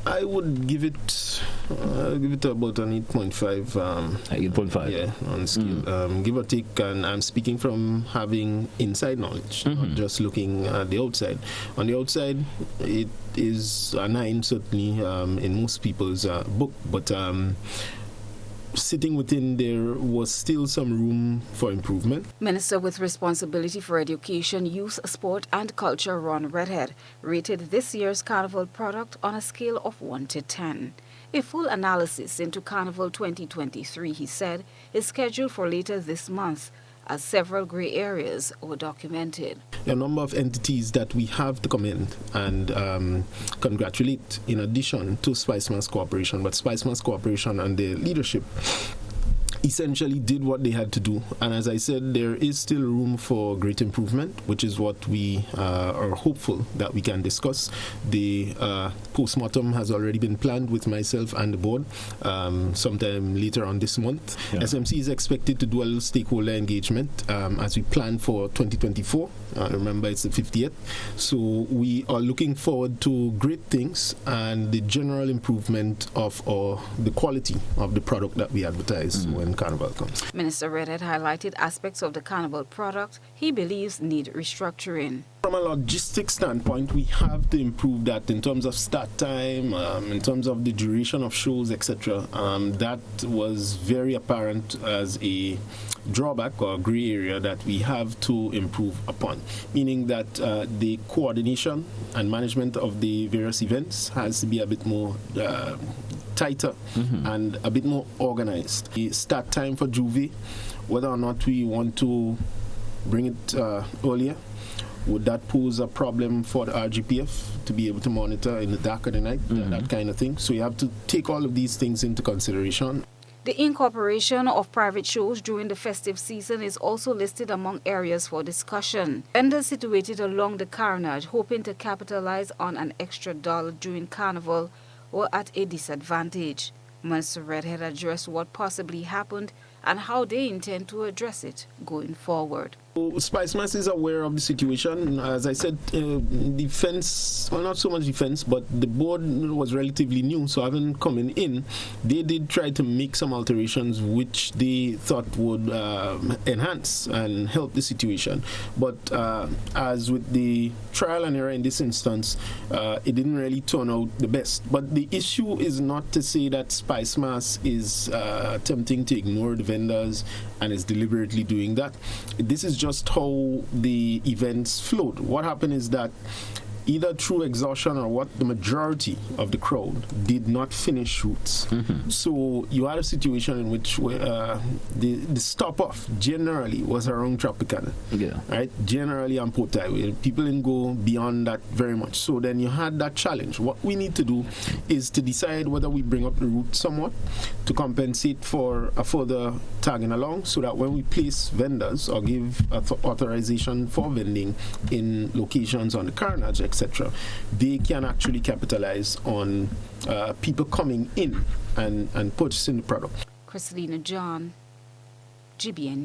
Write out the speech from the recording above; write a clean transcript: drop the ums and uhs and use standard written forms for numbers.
I would give it about an 8.5. 8.5. Yeah, on scale. Give or take, and I'm speaking from having inside knowledge, not just looking at the outside. On the outside, it is a 9 certainly in most people's book, but sitting within there was still some room for improvement. Minister with responsibility for education, youth, sport and culture, Ron Redhead, rated this year's Carnival product on a scale of 1 to 10. A full analysis into Carnival 2023, he said, is scheduled for later this month, as several grey areas were documented. A number of entities that we have to commend and congratulate in addition to Spicemas Corporation, but Spicemas Corporation and their leadership essentially did what they had to do, and as I said, there is still room for great improvement, which is what we are hopeful that we can discuss. The post-mortem has already been planned with myself and the board sometime later on this month. Yeah. SMC is expected to do a little stakeholder engagement as we plan for 2024. Remember, it's the 50th, so we are looking forward to great things and the general improvement of the quality of the product that we advertise when Carnival comes. Minister Redhead highlighted aspects of the Carnival product he believes need restructuring. From a logistics standpoint, we have to improve that in terms of start time, in terms of the duration of shows, etc. That was very apparent as a drawback or gray area that we have to improve upon, meaning that the coordination and management of the various events has to be a bit more tighter and a bit more organized. The start time for Juve, whether or not we want to bring it earlier, would that pose a problem for the RGPF to be able to monitor in the dark of the night, that kind of thing? So you have to take all of these things into consideration. The incorporation of private shows during the festive season is also listed among areas for discussion. Vendors situated along the carnage hoping to capitalize on an extra dollar during Carnival were at a disadvantage. Minister Redhead addressed what possibly happened and how they intend to address it going forward. Spicemas is aware of the situation. As I said, defense, well, not so much defense, but the board was relatively new, so having coming in, they did try to make some alterations which they thought would enhance and help the situation. But as with the trial and error in this instance, it didn't really turn out the best. But the issue is not to say that Spicemas is attempting to ignore the vendors and is deliberately doing that. This is just how the events flowed. What happened is that either through exhaustion or what, the majority of the crowd did not finish routes. So you had a situation in which the stop-off generally was around Tropicana, right? Generally on Port Highway. People didn't go beyond that very much. So then you had that challenge. What we need to do is to decide whether we bring up the route somewhat to compensate for a further tagging along, so that when we place vendors or give authorization for vending in locations on the carnage, etc., they can actually capitalize on people coming in and purchasing the product. Christina John, GBN.